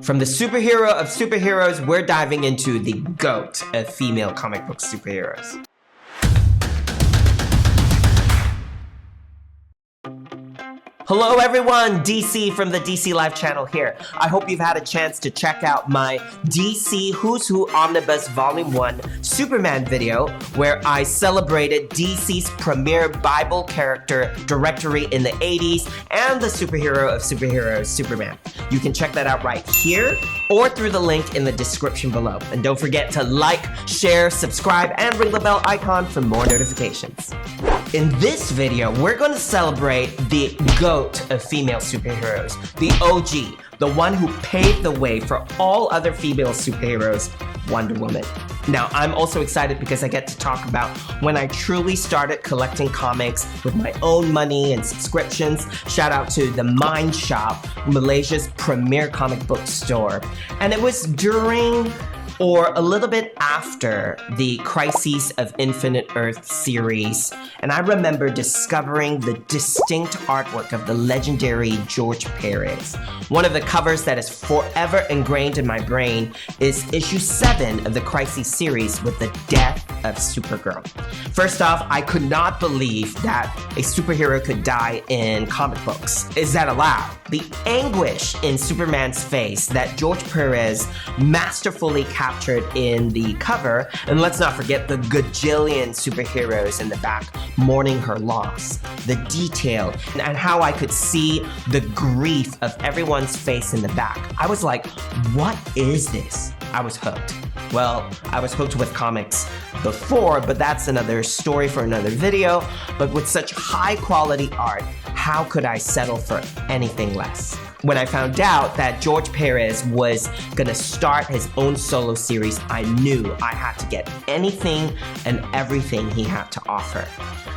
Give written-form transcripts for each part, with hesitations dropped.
From the superhero of superheroes, we're diving into the GOAT of female comic book superheroes. Hello everyone, DC from the DC Live channel here. I hope you've had a chance to check out my DC Who's Who Omnibus Volume 1 Superman video where I celebrated DC's premier Bible character directory in the 80s and the superhero of superheroes, Superman. You can check that out right here or through the link in the description below. And don't forget to like, share, subscribe, and ring the bell icon for more notifications. In this video, we're going to celebrate the GOAT of female superheroes, the OG, the one who paved the way for all other female superheroes, Wonder Woman. Now, I'm also excited because I get to talk about when I truly started collecting comics with my own money and subscriptions. Shout out to the Mind Shop, Malaysia's premier comic book store. And it was during or a little bit after the Crises of Infinite Earth series, and I remember discovering the distinct artwork of the legendary George Perez. One of the covers that is forever ingrained in my brain is issue 7 of the Crises series with the death of Supergirl. First off, I could not believe that a superhero could die in comic books. Is that allowed? The anguish in Superman's face that George Perez masterfully captured in the cover, and let's not forget the gajillion superheroes in the back mourning her loss. The detail and how I could see the grief of everyone's face in the back. I was like, what is this? I was hooked. Well, I was hooked with comics before, but that's another story for another video. But with such high quality art, how could I settle for anything less? When I found out that George Perez was gonna start his own solo series, I knew I had to get anything and everything he had to offer.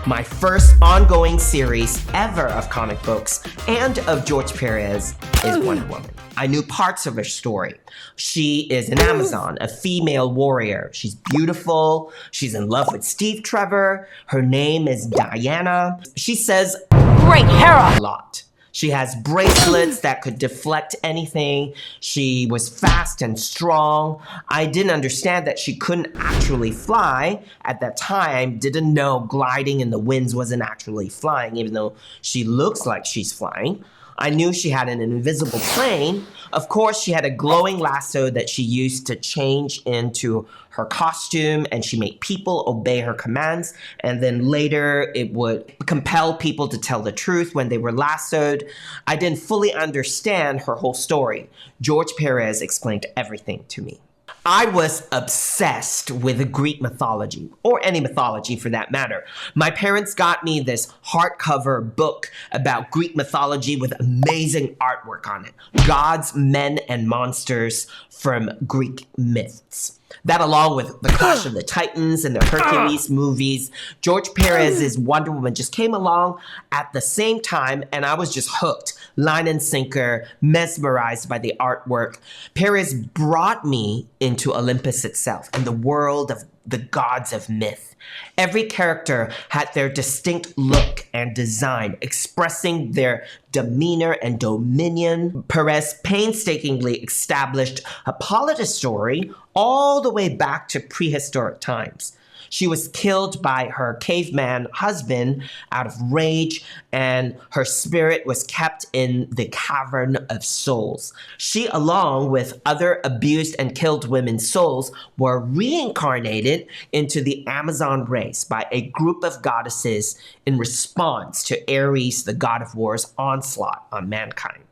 My first ongoing series ever of comic books and of George Perez is Wonder Woman. I knew parts of her story. She is an Amazon, a female warrior. She's beautiful. She's in love with Steve Trevor. Her name is Diana. She says, "Great hero!" a lot. She has bracelets that could deflect anything. She was fast and strong. I didn't understand that she couldn't actually fly at that time. Didn't know gliding in the winds wasn't actually flying, even though she looks like she's flying. I knew she had an invisible plane. Of course, she had a glowing lasso that she used to change into her costume, and she made people obey her commands. And then later, it would compel people to tell the truth when they were lassoed. I didn't fully understand her whole story. George Perez explained everything to me. I was obsessed with Greek mythology, or any mythology for that matter. My parents got me this hardcover book about Greek mythology with amazing artwork on it. Gods, men, and monsters from Greek myths. That along with the Clash of the Titans and the Hercules movies, George Perez's Wonder Woman just came along at the same time, and I was just hooked, line and sinker, mesmerized by the artwork. Perez brought me into Olympus itself and the world of the gods of myth. Every character had their distinct look and design, expressing their demeanor and dominion. Perez painstakingly established Hippolyte's story all the way back to prehistoric times. She was killed by her caveman husband out of rage, and her spirit was kept in the cavern of souls. She, along with other abused and killed women's souls, were reincarnated into the Amazon race by a group of goddesses in response to Ares, the god of war's onslaught on mankind.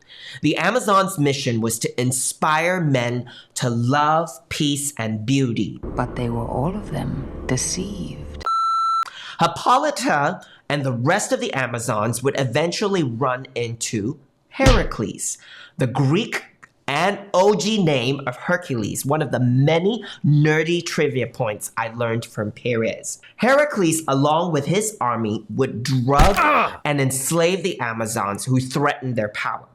The Amazons' mission was to inspire men to love, peace, and beauty. But they were all of them deceived. Hippolyte and the rest of the Amazons would eventually run into Heracles, the Greek and OG name of Hercules, one of the many nerdy trivia points I learned from Perez. Heracles, along with his army, would drug and enslave the Amazons who threatened their power.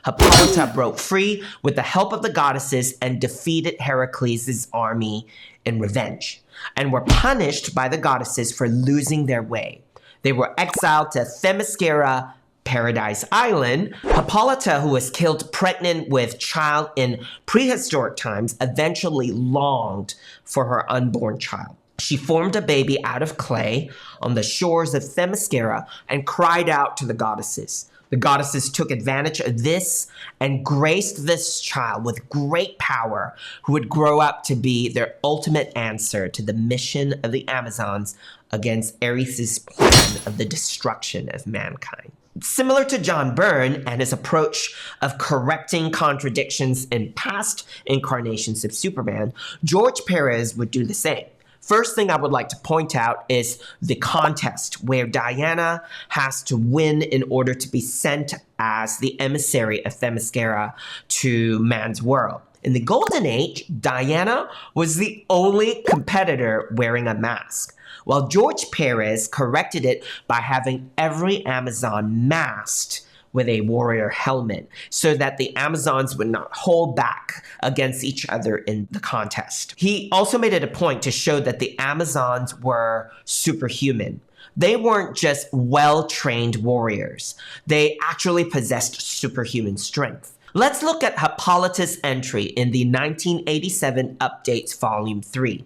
Hippolyte broke free with the help of the goddesses and defeated Heracles' army in revenge, and were punished by the goddesses for losing their way. They were exiled to Themyscira, Paradise Island, Hippolyte, who was killed pregnant with child in prehistoric times, eventually longed for her unborn child. She formed a baby out of clay on the shores of Themyscira and cried out to the goddesses. The goddesses took advantage of this and graced this child with great power, who would grow up to be their ultimate answer to the mission of the Amazons against Ares' plan of the destruction of mankind. Similar to John Byrne and his approach of correcting contradictions in past incarnations of Superman, George Perez would do the same. First thing I would like to point out is the contest where Diana has to win in order to be sent as the emissary of Themyscira to man's world. In the Golden Age, Diana was the only competitor wearing a mask, while George Perez corrected it by having every Amazon masked with a warrior helmet so that the Amazons would not hold back against each other in the contest. He also made it a point to show that the Amazons were superhuman. They weren't just well-trained warriors. They actually possessed superhuman strength. Let's look at Hippolyte's entry in the 1987 Updates Volume 3.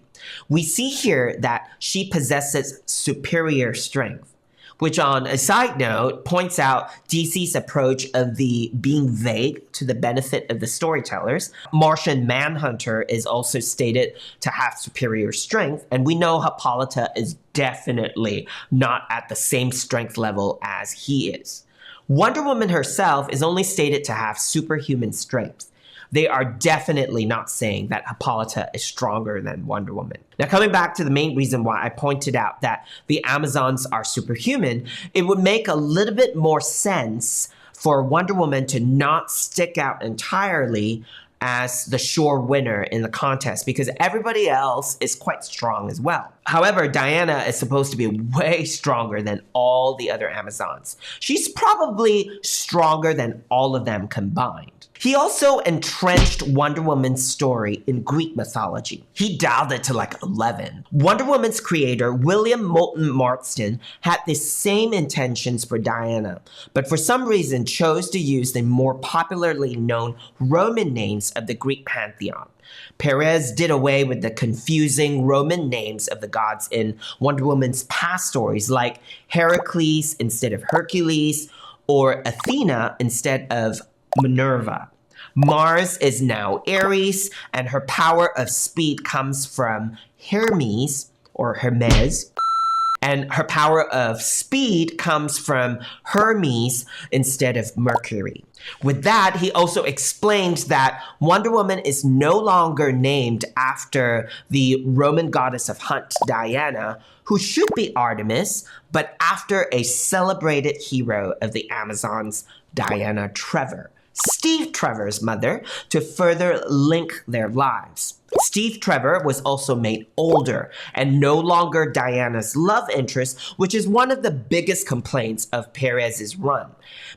We see here that she possesses superior strength, which on a side note points out DC's approach of the being vague to the benefit of the storytellers. Martian Manhunter is also stated to have superior strength, and we know Hippolyte is definitely not at the same strength level as he is. Wonder Woman herself is only stated to have superhuman strength. They are definitely not saying that Hippolyte is stronger than Wonder Woman. Now, coming back to the main reason why I pointed out that the Amazons are superhuman, it would make a little bit more sense for Wonder Woman to not stick out entirely as the sure winner in the contest, because everybody else is quite strong as well. However, Diana is supposed to be way stronger than all the other Amazons. She's probably stronger than all of them combined. He also entrenched Wonder Woman's story in Greek mythology. He dialed it to like 11. Wonder Woman's creator, William Moulton Marston, had the same intentions for Diana, but for some reason chose to use the more popularly known Roman names of the Greek Pantheon. Perez did away with the confusing Roman names of the gods in Wonder Woman's past stories, like Heracles instead of Hercules, or Athena instead of Minerva. Mars is now Ares, and her power of speed comes from Hermes, or Hermes, and her power of speed comes from Hermes instead of Mercury. With that, he also explained that Wonder Woman is no longer named after the Roman goddess of hunt, Diana, who should be Artemis, but after a celebrated hero of the Amazons, Diana Trevor, Steve Trevor's mother, to further link their lives. Steve Trevor was also made older and no longer Diana's love interest, which is one of the biggest complaints of Perez's run.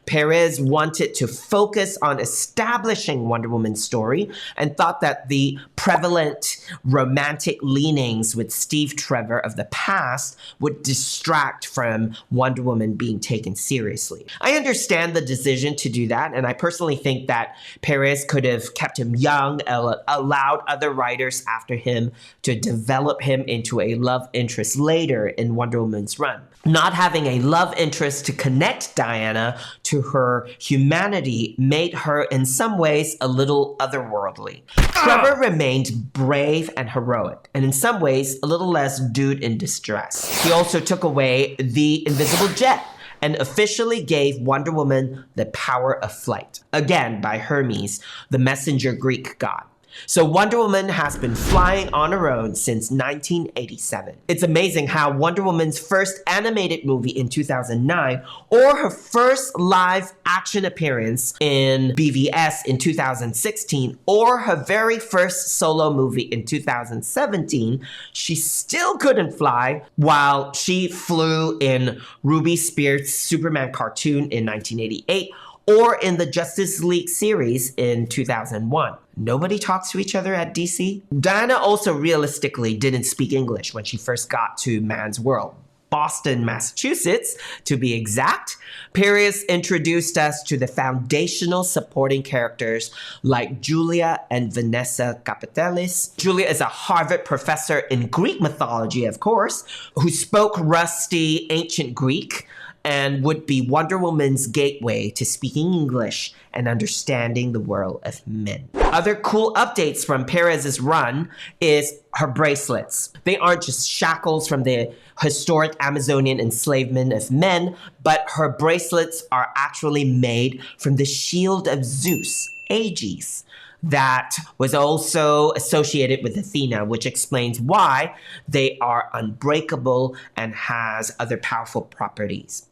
Perez wanted to focus on establishing Wonder Woman's story and thought that the prevalent romantic leanings with Steve Trevor of the past would distract from Wonder Woman being taken seriously. I understand the decision to do that, and I personally think that Perez could have kept him young, allowed other writers after him to develop him into a love interest later in Wonder Woman's run. Not having a love interest to connect Diana to her humanity made her in some ways a little otherworldly. Trevor remained brave and heroic, and in some ways a little less dude in distress. He also took away the invisible jet and officially gave Wonder Woman the power of flight, again by Hermes, the messenger Greek god. So Wonder Woman has been flying on her own since 1987. It's amazing how Wonder Woman's first animated movie in 2009 or her first live action appearance in BVS in 2016 or her very first solo movie in 2017, she still couldn't fly while she flew in Ruby Spears' Superman cartoon in 1988 or in the Justice League series in 2001. Nobody talks to each other at DC. Diana also realistically didn't speak English when she first got to man's world. Boston, Massachusetts, to be exact. Perez introduced us to the foundational supporting characters like Julia and Vanessa Kapatelises. Julia is a Harvard professor in Greek mythology, of course, who spoke rusty ancient Greek and would be Wonder Woman's gateway to speaking English and understanding the world of men. Other cool updates from Perez's run is her bracelets. They aren't just shackles from the historic Amazonian enslavement of men, but her bracelets are actually made from the shield of Zeus, Aegis, that was also associated with Athena, which explains why they are unbreakable and has other powerful properties.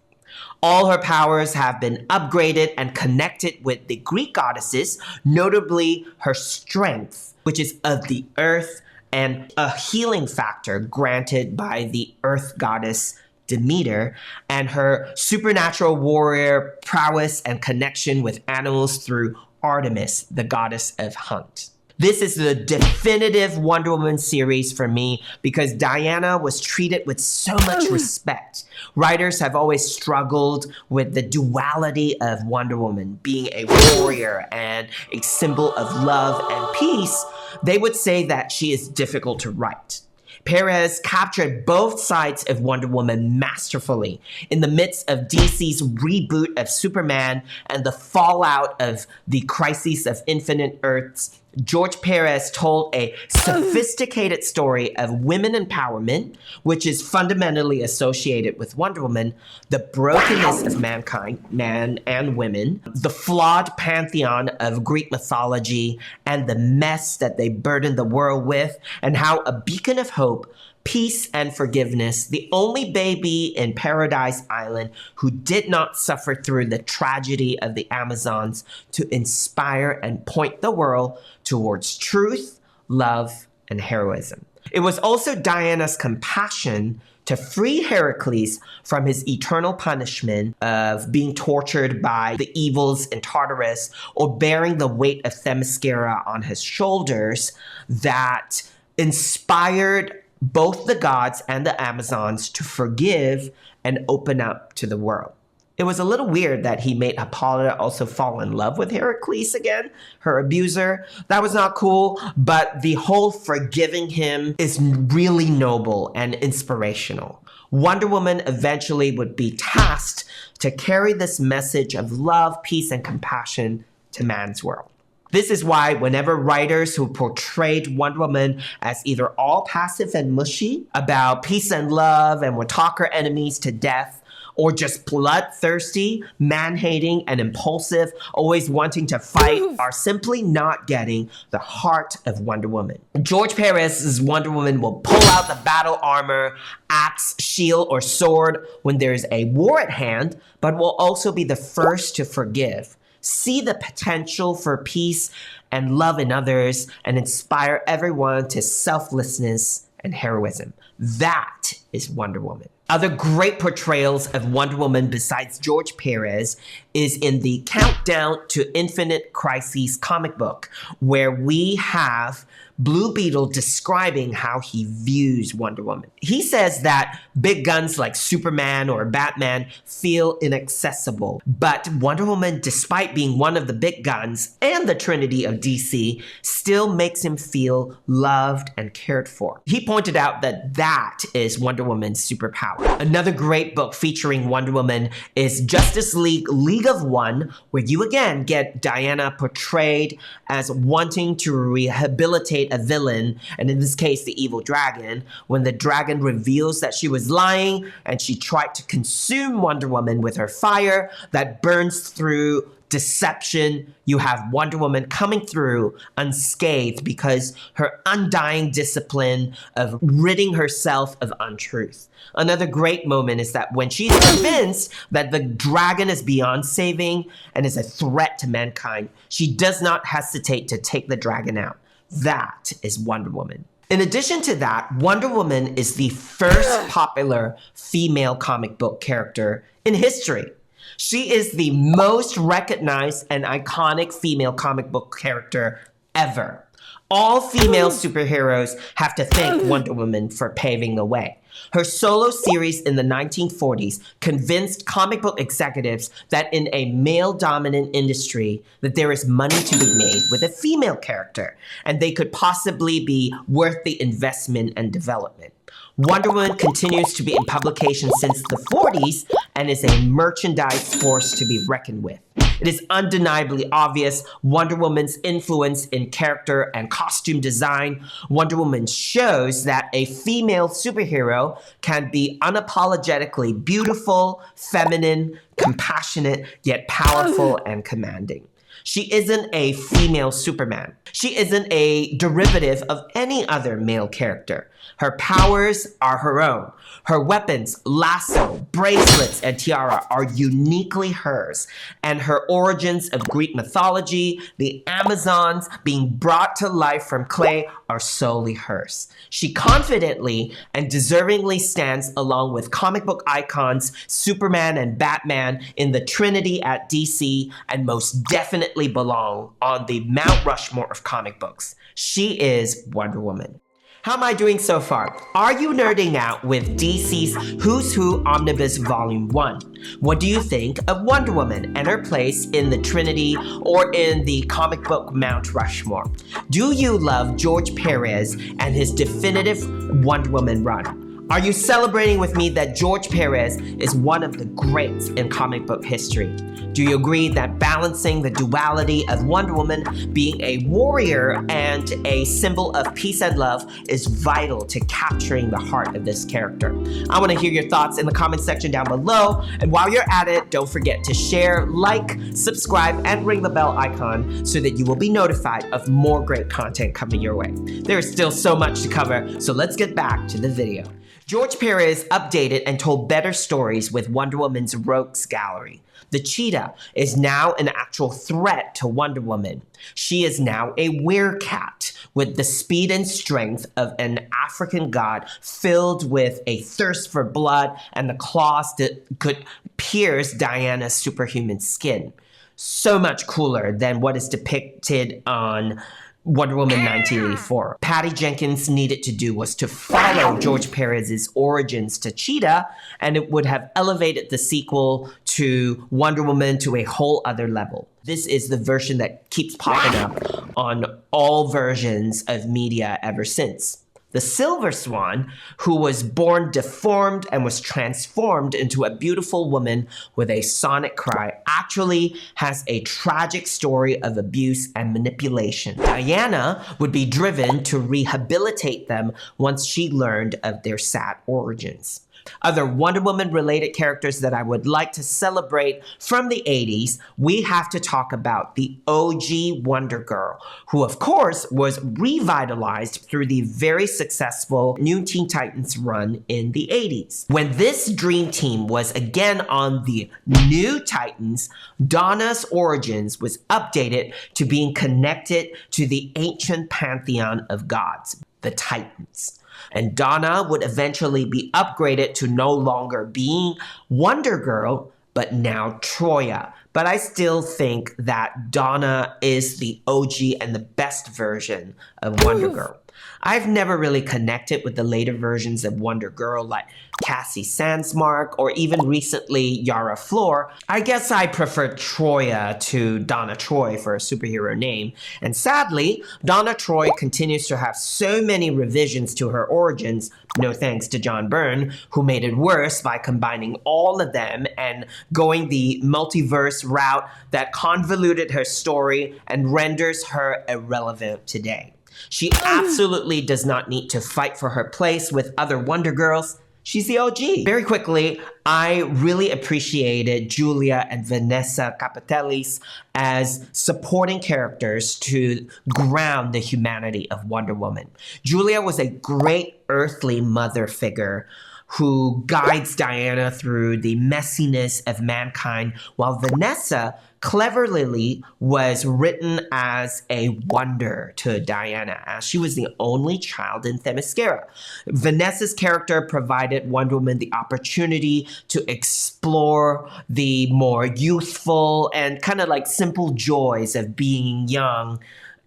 All her powers have been upgraded and connected with the Greek goddesses, notably her strength, which is of the earth, and a healing factor granted by the earth goddess Demeter, and her supernatural warrior prowess and connection with animals through Artemis, the goddess of hunt. This is the definitive Wonder Woman series for me because Diana was treated with so much respect. Writers have always struggled with the duality of Wonder Woman being a warrior and a symbol of love and peace. They would say that she is difficult to write. Perez captured both sides of Wonder Woman masterfully. In the midst of DC's reboot of Superman and the fallout of the Crisis of Infinite Earths, George Perez told a sophisticated story of women empowerment, which is fundamentally associated with Wonder Woman, the brokenness of mankind, man and women, the flawed pantheon of Greek mythology, and the mess that they burden the world with, and how a beacon of hope, peace, and forgiveness, the only baby in Paradise Island who did not suffer through the tragedy of the Amazons, to inspire and point the world towards truth, love, and heroism. It was also Diana's compassion to free Heracles from his eternal punishment of being tortured by the evils in Tartarus or bearing the weight of Themyscira on his shoulders that inspired both the gods and the Amazons to forgive and open up to the world. It was a little weird that he made Hippolyte also fall in love with Heracles again, her abuser. That was not cool, but the whole forgiving him is really noble and inspirational. Wonder Woman eventually would be tasked to carry this message of love, peace, and compassion to man's world. This is why whenever writers who portrayed Wonder Woman as either all passive and mushy about peace and love and would talk her enemies to death, or just bloodthirsty, man-hating, and impulsive, always wanting to fight, are simply not getting the heart of Wonder Woman. George Perez's Wonder Woman will pull out the battle armor, axe, shield, or sword when there's a war at hand, but will also be the first to forgive, see the potential for peace and love in others, and inspire everyone to selflessness and heroism. That is Wonder Woman. Other great portrayals of Wonder Woman besides George Perez is in the Countdown to Infinite Crises comic book, where we have Blue Beetle describing how he views Wonder Woman. He says that big guns like Superman or Batman feel inaccessible, but Wonder Woman, despite being one of the big guns and the Trinity of DC, still makes him feel loved and cared for. He pointed out that that is Wonder Woman's superpower. Another great book featuring Wonder Woman is Justice League League of One, where you again get Diana portrayed as wanting to rehabilitate a villain, and in this case, the evil dragon, when the dragon reveals that she was lying and she tried to consume Wonder Woman with her fire that burns through deception. You have Wonder Woman coming through unscathed because her undying discipline of ridding herself of untruth. Another great moment is that when she's convinced that the dragon is beyond saving and is a threat to mankind, she does not hesitate to take the dragon out. That is Wonder Woman. In addition to that, Wonder Woman is the first popular female comic book character in history. She is the most recognized and iconic female comic book character ever. All female superheroes have to thank Wonder Woman for paving the way. Her solo series in the 1940s convinced comic book executives that in a male-dominant industry that there is money to be made with a female character, and they could possibly be worth the investment and development. Wonder Woman continues to be in publication since the 40s and is a merchandise force to be reckoned with. It is undeniably obvious Wonder Woman's influence in character and costume design. Wonder Woman shows that a female superhero can be unapologetically beautiful, feminine, compassionate, yet powerful and commanding. She isn't a female Superman. She isn't a derivative of any other male character. Her powers are her own. Her weapons, lasso, bracelets, and tiara are uniquely hers. And her origins of Greek mythology, the Amazons being brought to life from clay, are solely hers. She confidently and deservingly stands along with comic book icons Superman and Batman in the Trinity at DC, and most definitely belong on the Mount Rushmore of comic books. She is Wonder Woman. How am I doing so far? Are you nerding out with DC's Who's Who Omnibus Volume 1? What do you think of Wonder Woman and her place in the Trinity or in the comic book Mount Rushmore? Do you love George Perez and his definitive Wonder Woman run? Are you celebrating with me that George Perez is one of the greats in comic book history? Do you agree that balancing the duality of Wonder Woman being a warrior and a symbol of peace and love is vital to capturing the heart of this character? I want to hear your thoughts in the comment section down below. And while you're at it, don't forget to share, like, subscribe, and ring the bell icon so that you will be notified of more great content coming your way. There is still so much to cover, so let's get back to the video. George Perez updated and told better stories with Wonder Woman's Rogues Gallery. The cheetah is now an actual threat to Wonder Woman. She is now a werecat with the speed and strength of an African god filled with a thirst for blood and the claws that could pierce Diana's superhuman skin. So much cooler than what is depicted on Wonder Woman 1984. Patty Jenkins needed to do was to follow George Perez's origins to Cheetah, and it would have elevated the sequel to Wonder Woman to a whole other level. This is the version that keeps popping up on all versions of media ever since. The Silver Swan, who was born deformed and was transformed into a beautiful woman with a sonic cry, actually has a tragic story of abuse and manipulation. Diana would be driven to rehabilitate them once she learned of their sad origins. Other Wonder Woman related characters that I would like to celebrate from the 80s, we have to talk about the OG Wonder Girl, who of course was revitalized through the very successful New Teen Titans run in the 80s. When this dream team was again on the New Titans, Donna's origins was updated to being connected to the ancient pantheon of gods, the Titans. And Donna would eventually be upgraded to no longer being Wonder Girl, but now Troia. But I still think that Donna is the OG and the best version of Wonder Girl. I've never really connected with the later versions of Wonder Girl like Cassie Sandsmark or even recently Yara Flor. I guess I prefer Troia to Donna Troy for a superhero name. And sadly, Donna Troy continues to have so many revisions to her origins, no thanks to John Byrne, who made it worse by combining all of them and going the multiverse route that convoluted her story and renders her irrelevant today. She absolutely does not need to fight for her place with other Wonder Girls. She's the OG. Very quickly, I really appreciated Julia and Vanessa Kapatelis as supporting characters to ground the humanity of Wonder Woman. Julia was a great earthly mother figure who guides Diana through the messiness of mankind, while Vanessa cleverly was written as a wonder to Diana, as she was the only child in Themyscira. Vanessa's character provided Wonder Woman the opportunity to explore the more youthful and kind of like simple joys of being young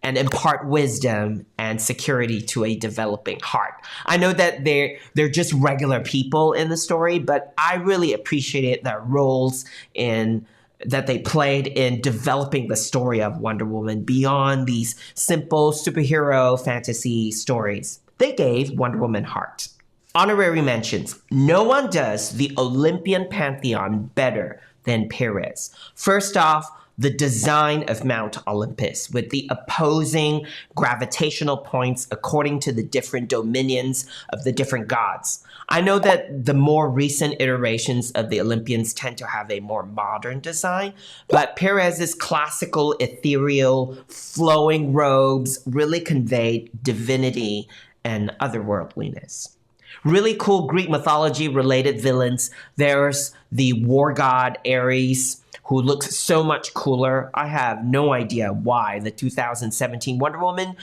and impart wisdom and security to a developing heart. I know that they're just regular people in the story, but I really appreciated their roles that they played in developing the story of Wonder Woman beyond these simple superhero fantasy stories. They gave Wonder Woman heart. Honorary mentions, no one does the Olympian Pantheon better than Perez. First off, the design of Mount Olympus with the opposing gravitational points according to the different dominions of the different gods. I know that the more recent iterations of the Olympians tend to have a more modern design, but Perez's classical, ethereal, flowing robes really conveyed divinity and otherworldliness. Really cool Greek mythology related villains. There's the war god Ares, who looks so much cooler. I have no idea why the 2017 Wonder Woman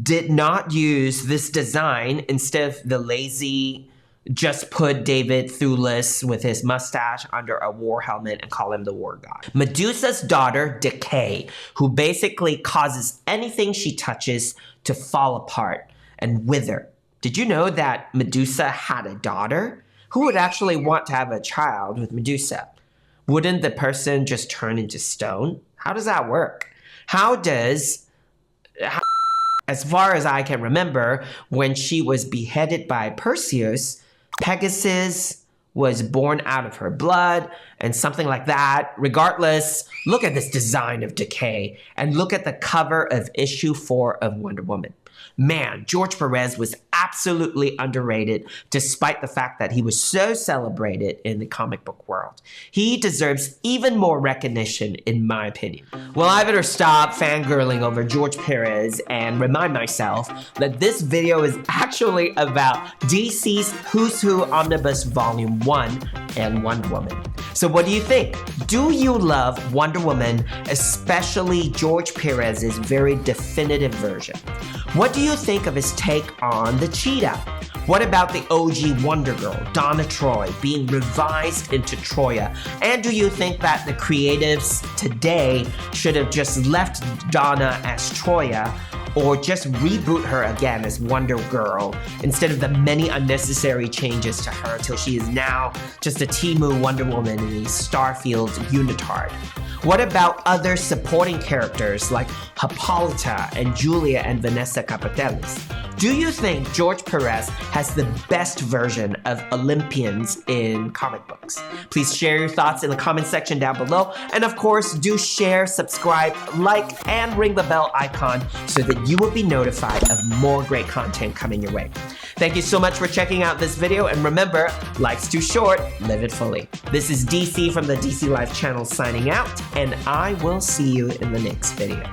did not use this design instead of the lazy, just put David Thewlis with his mustache under a war helmet and call him the war god. Medusa's daughter, Decay, who basically causes anything she touches to fall apart and wither. Did you know that Medusa had a daughter? Who would actually want to have a child with Medusa? Wouldn't the person just turn into stone? How does that work? As far as I can remember, when she was beheaded by Perseus, Pegasus was born out of her blood and something like that. Regardless, look at this design of Decay and look at the cover of issue 4 of Wonder Woman. Man, George Perez was absolutely underrated despite the fact that he was so celebrated in the comic book world. He deserves even more recognition in my opinion. Well, I better stop fangirling over George Perez and remind myself that this video is actually about DC's Who's Who Omnibus Volume 1 and Wonder Woman. So what do you think? Do you love Wonder Woman, especially George Perez's very definitive version? What do you think of his take on the cheetah? What about the OG Wonder Girl, Donna Troy, being revised into Troia? And do you think that the creatives today should have just left Donna as Troia or just reboot her again as Wonder Girl instead of the many unnecessary changes to her till she is now just a Temu Wonder Woman in a Starfield unitard? What about other supporting characters like Hippolyte and Julia and Vanessa Kapatelises? Do you think George Perez has the best version of Olympians in comic books? Please share your thoughts in the comment section down below. And of course, do share, subscribe, like, and ring the bell icon so that you will be notified of more great content coming your way. Thank you so much for checking out this video. And remember, life's too short, live it fully. This is DC from the DC Life channel signing out, and I will see you in the next video.